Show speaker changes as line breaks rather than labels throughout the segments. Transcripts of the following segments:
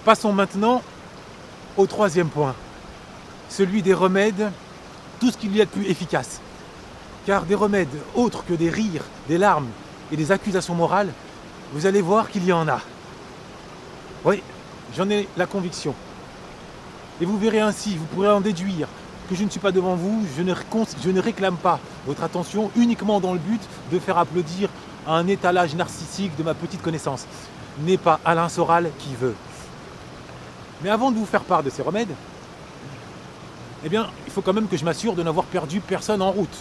Passons maintenant au troisième point, celui des remèdes, tout ce qu'il y a de plus efficace. Car des remèdes autres que des rires, des larmes et des accusations morales, vous allez voir qu'il y en a. Oui, j'en ai la conviction. Et vous verrez ainsi, vous pourrez en déduire que je ne suis pas devant vous, je ne réclame pas votre attention uniquement dans le but de faire applaudir à un étalage narcissique de ma petite connaissance. N'est pas Alain Soral qui veut. Mais avant de vous faire part de ces remèdes, eh bien, il faut quand même que je m'assure de n'avoir perdu personne en route.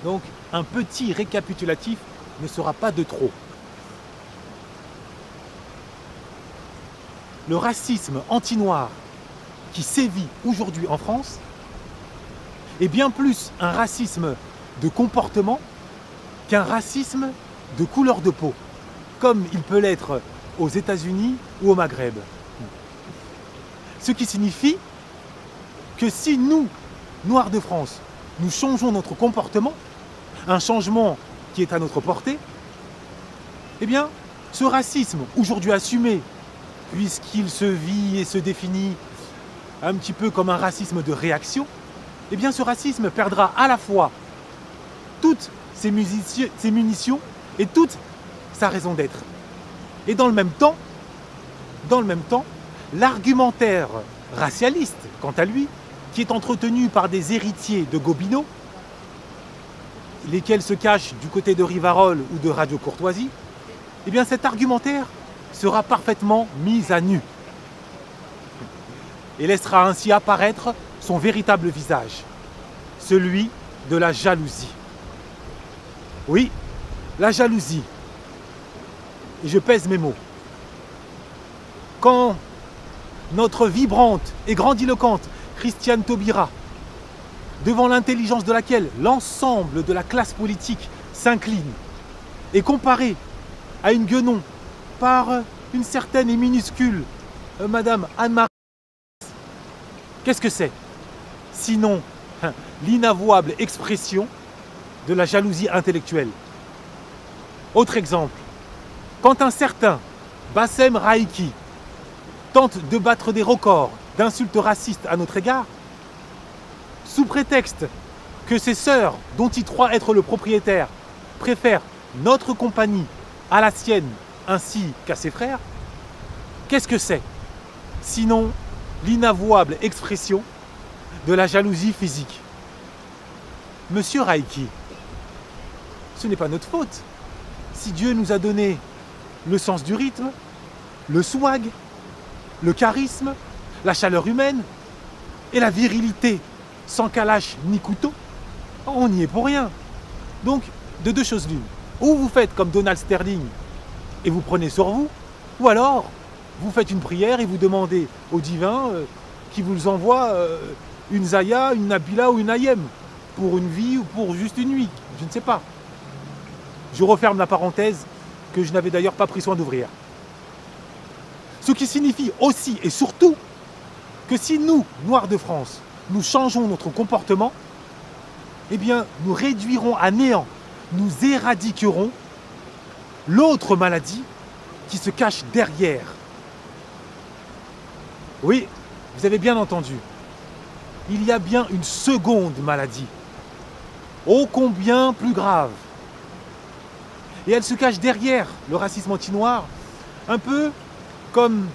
Donc, un petit récapitulatif ne sera pas de trop. Le racisme anti-noir qui sévit aujourd'hui en France est bien plus un racisme de comportement qu'un racisme de couleur de peau, comme il peut l'être aux États-Unis ou au Maghreb. Ce qui signifie que si nous, Noirs de France, nous changeons notre comportement, un changement qui est à notre portée, eh bien, ce racisme aujourd'hui assumé, puisqu'il se vit et se définit un petit peu comme un racisme de réaction, eh bien, ce racisme perdra à la fois toutes ses munitions et toute sa raison d'être. Et dans le même temps, l'argumentaire racialiste, quant à lui, qui est entretenu par des héritiers de Gobineau, lesquels se cachent du côté de Rivarol ou de Radio Courtoisie, eh bien cet argumentaire sera parfaitement mis à nu et laissera ainsi apparaître son véritable visage, celui de la jalousie. Oui, la jalousie. Et je pèse mes mots. Quand notre vibrante et grandiloquente Christiane Taubira, devant l'intelligence de laquelle l'ensemble de la classe politique s'incline, est comparée à une guenon par une certaine et minuscule Madame Anne-Marie. Qu'est-ce que c'est? Sinon l'inavouable expression de la jalousie intellectuelle. Autre exemple, quand un certain Bassem Raïki tente de battre des records d'insultes racistes à notre égard, sous prétexte que ses sœurs, dont il croit être le propriétaire, préfèrent notre compagnie à la sienne ainsi qu'à ses frères, qu'est-ce que c'est? Sinon l'inavouable expression de la jalousie physique. Monsieur Raïki, ce n'est pas notre faute. Si Dieu nous a donné le sens du rythme, le swag, le charisme, la chaleur humaine et la virilité sans calache ni couteau, on n'y est pour rien. Donc, de deux choses l'une. Ou vous faites comme Donald Sterling et vous prenez sur vous, ou alors vous faites une prière et vous demandez au divin qui vous envoie une Zaya, une Nabila ou une Ayem pour une vie ou pour juste une nuit, je ne sais pas. Je referme la parenthèse que je n'avais d'ailleurs pas pris soin d'ouvrir. Ce qui signifie aussi et surtout que si nous, Noirs de France, nous changeons notre comportement, eh bien, nous réduirons à néant, nous éradiquerons l'autre maladie qui se cache derrière. Oui, vous avez bien entendu. Il y a bien une seconde maladie, ô combien plus grave. Et elle se cache derrière le racisme anti-noir, un peu comme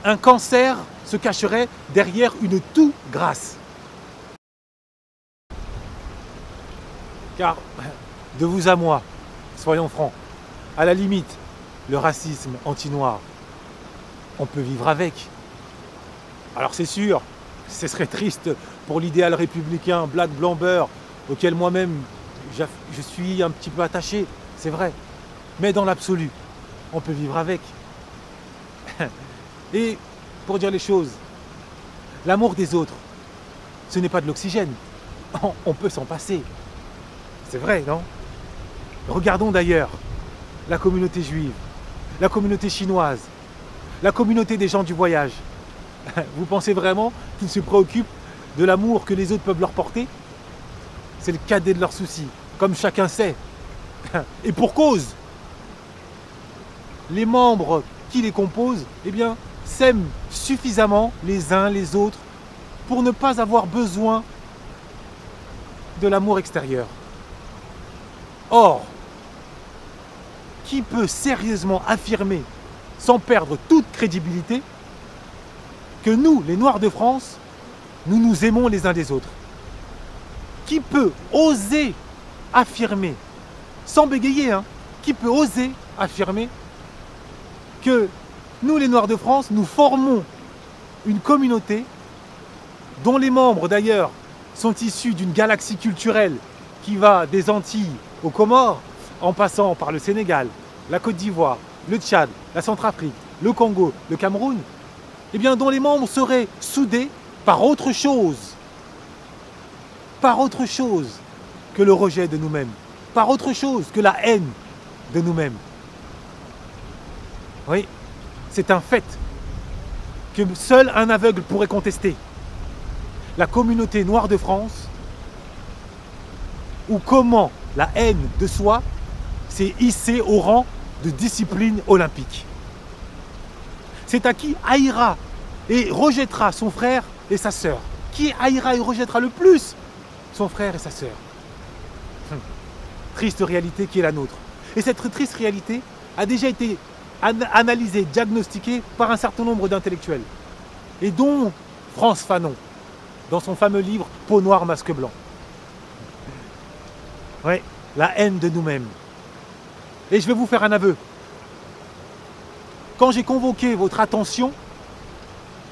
un cancer se cacherait derrière une toux grasse. Car, de vous à moi, soyons francs, à la limite, le racisme anti-noir, on peut vivre avec. Alors c'est sûr, ce serait triste pour l'idéal républicain black blanc beurre auquel moi-même je suis un petit peu attaché, c'est vrai. Mais dans l'absolu, on peut vivre avec. Et pour dire les choses, l'amour des autres, ce n'est pas de l'oxygène. On peut s'en passer. C'est vrai, non? Regardons d'ailleurs la communauté juive, la communauté chinoise, la communauté des gens du voyage. Vous pensez vraiment qu'ils se préoccupent de l'amour que les autres peuvent leur porter? C'est le cadet de leurs soucis, comme chacun sait. Et pour cause, les membres qui les composent, eh bien, s'aiment suffisamment les uns les autres pour ne pas avoir besoin de l'amour extérieur. Or, qui peut sérieusement affirmer, sans perdre toute crédibilité, que nous, les Noirs de France, nous nous aimons les uns des autres? Qui peut oser affirmer, sans bégayer, hein, qui peut oser affirmer que nous, les Noirs de France, nous formons une communauté dont les membres, d'ailleurs, sont issus d'une galaxie culturelle qui va des Antilles aux Comores, en passant par le Sénégal, la Côte d'Ivoire, le Tchad, la Centrafrique, le Congo, le Cameroun, eh bien, dont les membres seraient soudés par autre chose que le rejet de nous-mêmes, par autre chose que la haine de nous-mêmes. Oui, c'est un fait que seul un aveugle pourrait contester. La communauté noire de France, ou comment la haine de soi s'est hissée au rang de discipline olympique. C'est à qui haïra et rejettera son frère et sa sœur. Qui haïra et rejettera le plus son frère et sa sœur. Triste réalité qui est la nôtre. Et cette triste réalité a déjà été analysée, diagnostiquée par un certain nombre d'intellectuels. Et dont France Fanon, dans son fameux livre « Peau noire, masque blanc ». Oui, la haine de nous-mêmes. Et je vais vous faire un aveu. Quand j'ai convoqué votre attention,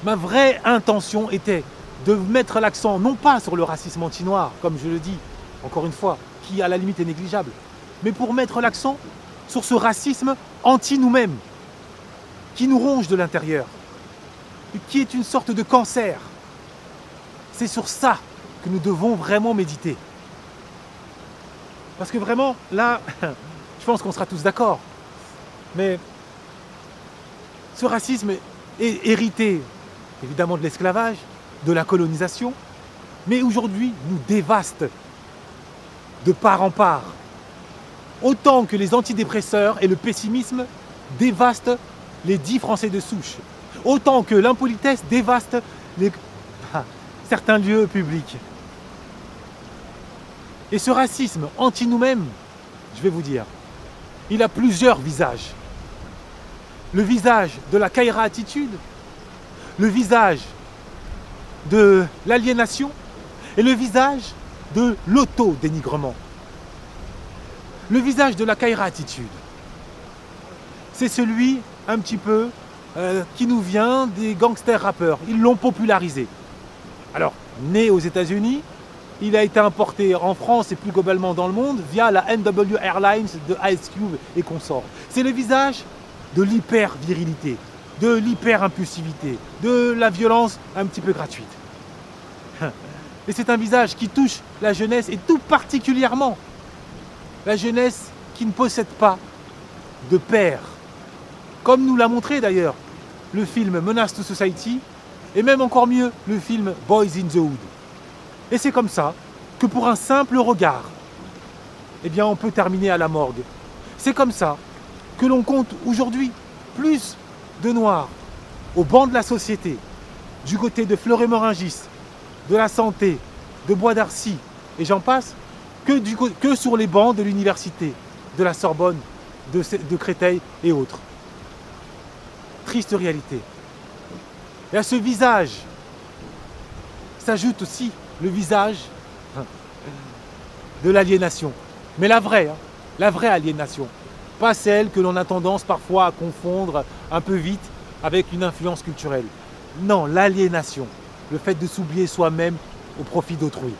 ma vraie intention était de mettre l'accent non pas sur le racisme anti-noir, comme je le dis, encore une fois, qui à la limite est négligeable, mais pour mettre l'accent sur ce racisme anti-nous-mêmes, qui nous ronge de l'intérieur, qui est une sorte de cancer. C'est sur ça que nous devons vraiment méditer. Parce que vraiment, là, je pense qu'on sera tous d'accord, mais ce racisme est hérité, évidemment, de l'esclavage, de la colonisation, mais aujourd'hui nous dévaste de part en part. Autant que les antidépresseurs et le pessimisme dévastent les 10 Français de souche. Autant que l'impolitesse dévaste certains lieux publics. Et ce racisme anti-nous-mêmes, je vais vous dire, il a plusieurs visages. Le visage de la Caïra attitude, le visage de l'aliénation et le visage de l'auto-dénigrement. Le visage de la Caïra attitude, c'est celui un petit peu qui nous vient des gangsters rappeurs. Ils l'ont popularisé. Alors, né aux États-Unis, il a été importé en France et plus globalement dans le monde via la NW Airlines de Ice Cube et consorts. C'est le visage de l'hyper-virilité, de l'hyper-impulsivité, de la violence un petit peu gratuite. Et c'est un visage qui touche la jeunesse et tout particulièrement la jeunesse qui ne possède pas de père. Comme nous l'a montré d'ailleurs le film Menace to Society et même encore mieux le film Boys in the Hood. Et c'est comme ça que pour un simple regard, eh bien on peut terminer à la morgue. C'est comme ça que l'on compte aujourd'hui plus de noirs au banc de la société, du côté de Fleury-Mérogis, de la santé, de Bois d'Arcy, et j'en passe, que sur les bancs de l'université, de la Sorbonne, de Créteil et autres. Triste réalité. Et à ce visage s'ajoute aussi le visage de l'aliénation. Mais la vraie aliénation. Pas celle que l'on a tendance parfois à confondre un peu vite avec une influence culturelle. Non, l'aliénation. Le fait de s'oublier soi-même au profit d'autrui.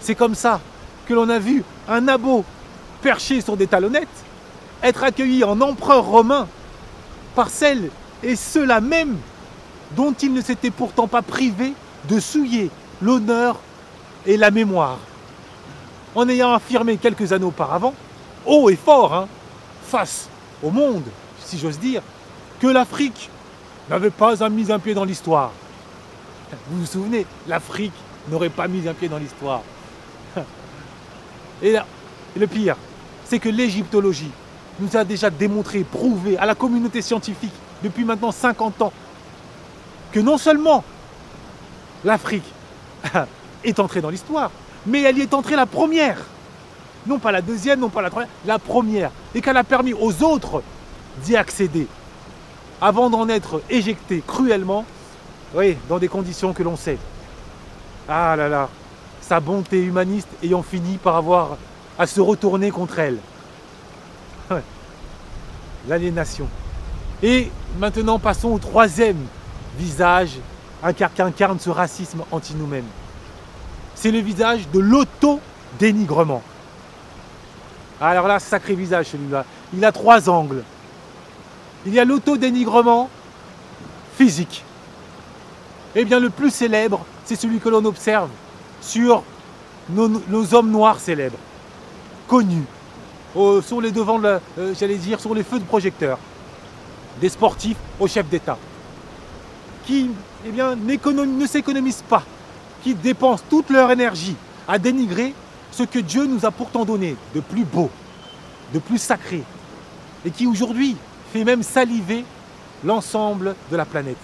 C'est comme ça que l'on a vu un abo perché sur des talonnettes être accueilli en empereur romain par celles et ceux-là même dont il ne s'était pourtant pas privé de souiller l'honneur et la mémoire. En ayant affirmé quelques années auparavant, haut et fort, hein, face au monde, si j'ose dire, que l'Afrique n'avait pas mis un pied dans l'histoire. Vous vous souvenez, l'Afrique n'aurait pas mis un pied dans l'histoire. Et le pire, c'est que l'égyptologie nous a déjà démontré, prouvé à la communauté scientifique depuis maintenant 50 ans, que non seulement l'Afrique est entrée dans l'histoire, mais elle y est entrée la première. Non pas la deuxième, non pas la troisième, la première. Et qu'elle a permis aux autres d'y accéder, avant d'en être éjectés cruellement, oui, dans des conditions que l'on sait. Ah là là, sa bonté humaniste ayant fini par avoir à se retourner contre elle. Ouais. L'aliénation. Et maintenant, passons au troisième visage qu'incarne ce racisme anti-nous-mêmes. C'est le visage de l'auto-dénigrement. Alors là, sacré visage celui-là. Il a 3 angles. Il y a l'autodénigrement physique. Eh bien, le plus célèbre, c'est celui que l'on observe sur nos hommes noirs célèbres, connus, sur les devants, j'allais dire, sur les feux de projecteurs, des sportifs au chef d'État, qui eh bien, ne s'économisent pas, qui dépensent toute leur énergie à dénigrer ce que Dieu nous a pourtant donné de plus beau, de plus sacré, et qui aujourd'hui fait même saliver l'ensemble de la planète.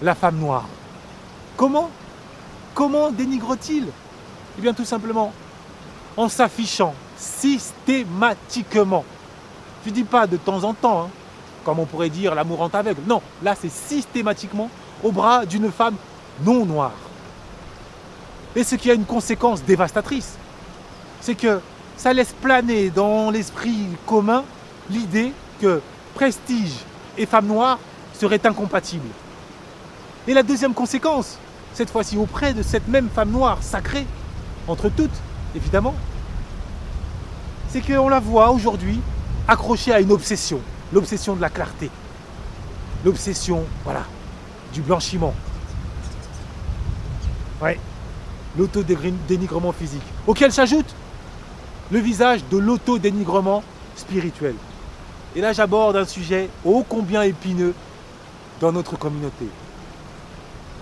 La femme noire. Comment dénigre-t-il? Eh bien tout simplement en s'affichant systématiquement. Je ne dis pas de temps en temps, hein, comme on pourrait dire l'amour rend aveugle. Non, là c'est systématiquement au bras d'une femme non noire. Et ce qui a une conséquence dévastatrice, c'est que ça laisse planer dans l'esprit commun l'idée que prestige et femme noire seraient incompatibles. Et la deuxième conséquence, cette fois-ci auprès de cette même femme noire sacrée, entre toutes, évidemment, c'est qu'on la voit aujourd'hui accrochée à une obsession, l'obsession de la clarté, l'obsession, voilà, du blanchiment. Ouais, l'autodénigrement physique, auquel s'ajoute le visage de l'autodénigrement spirituel. Et là, j'aborde un sujet ô combien épineux dans notre communauté.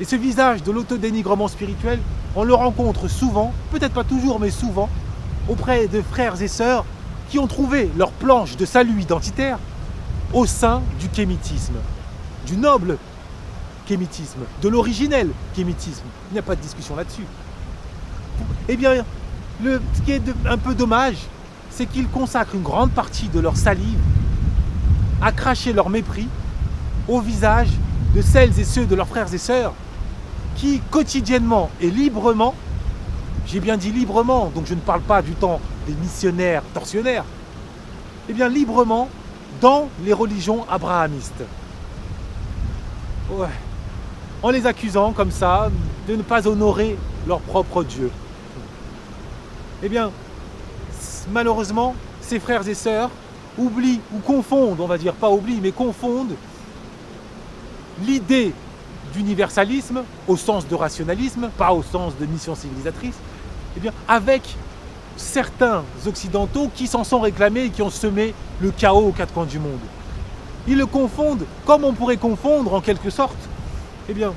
Et ce visage de l'autodénigrement spirituel, on le rencontre souvent, peut-être pas toujours, mais souvent, auprès de frères et sœurs qui ont trouvé leur planche de salut identitaire au sein du kémitisme, du noble kémitisme, de l'originel kémitisme. Il n'y a pas de discussion là-dessus. Eh bien, ce qui est un peu dommage, c'est qu'ils consacrent une grande partie de leur salive à cracher leur mépris au visage de celles et ceux de leurs frères et sœurs qui quotidiennement et librement, j'ai bien dit librement, donc je ne parle pas du temps des missionnaires tortionnaires, eh bien librement dans les religions abrahamistes. Ouais. En les accusant comme ça de ne pas honorer leur propre Dieu. Eh bien, malheureusement, ces frères et sœurs oublient ou confondent, on va dire pas oublient, mais confondent l'idée d'universalisme au sens de rationalisme, pas au sens de mission civilisatrice, eh bien, avec certains occidentaux qui s'en sont réclamés et qui ont semé le chaos aux 4 coins du monde. Ils le confondent comme on pourrait confondre en quelque sorte eh bien,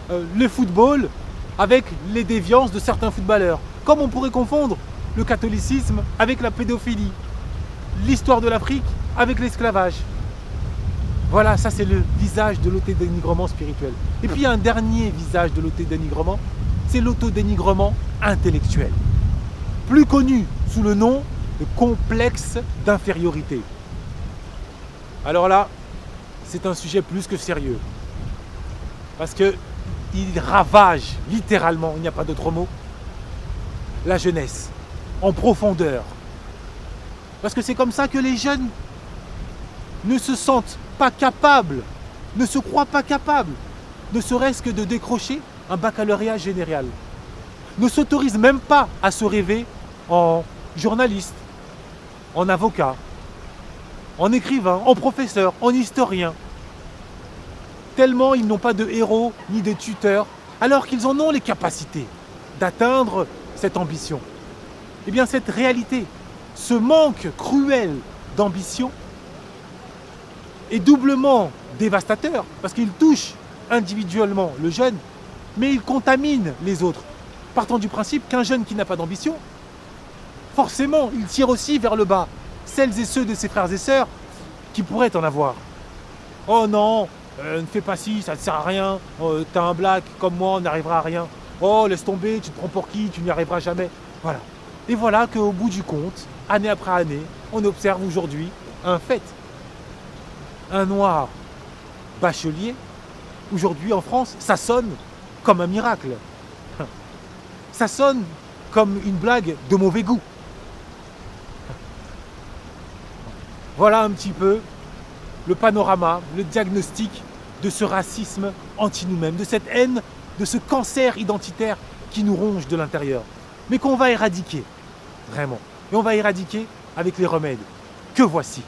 le football avec les déviances de certains footballeurs, comme on pourrait confondre le catholicisme avec la pédophilie, l'histoire de l'Afrique avec l'esclavage. Voilà, ça c'est le visage de l'autodénigrement spirituel. Et puis il y a un dernier visage de l'autodénigrement, c'est l'autodénigrement intellectuel, plus connu sous le nom de complexe d'infériorité. Alors là, c'est un sujet plus que sérieux, parce qu'il ravage littéralement, il n'y a pas d'autre mot, la jeunesse en profondeur. Parce que c'est comme ça que les jeunes ne se sentent pas capables, ne se croient pas capables, ne serait-ce que de décrocher un baccalauréat général. Ne s'autorisent même pas à se rêver en journaliste, en avocat, en écrivain, en professeur, en historien. Tellement ils n'ont pas de héros ni de tuteurs, alors qu'ils en ont les capacités d'atteindre cette ambition. Eh bien cette réalité, ce manque cruel d'ambition est doublement dévastateur parce qu'il touche individuellement le jeune, mais il contamine les autres. Partant du principe qu'un jeune qui n'a pas d'ambition, forcément, il tire aussi vers le bas celles et ceux de ses frères et sœurs qui pourraient en avoir. Oh non, ne fais pas ci, ça ne sert à rien. T'es un black comme moi, on n'arrivera à rien. Oh, laisse tomber, tu te prends pour qui, tu n'y arriveras jamais. Voilà. Et voilà qu'au bout du compte, année après année, on observe aujourd'hui un fait. Un noir bachelier, aujourd'hui en France, ça sonne comme un miracle. Ça sonne comme une blague de mauvais goût. Voilà un petit peu le panorama, le diagnostic de ce racisme anti-nous-mêmes, de cette haine, de ce cancer identitaire qui nous ronge de l'intérieur, mais qu'on va éradiquer, vraiment. Et on va éradiquer avec les remèdes que voici.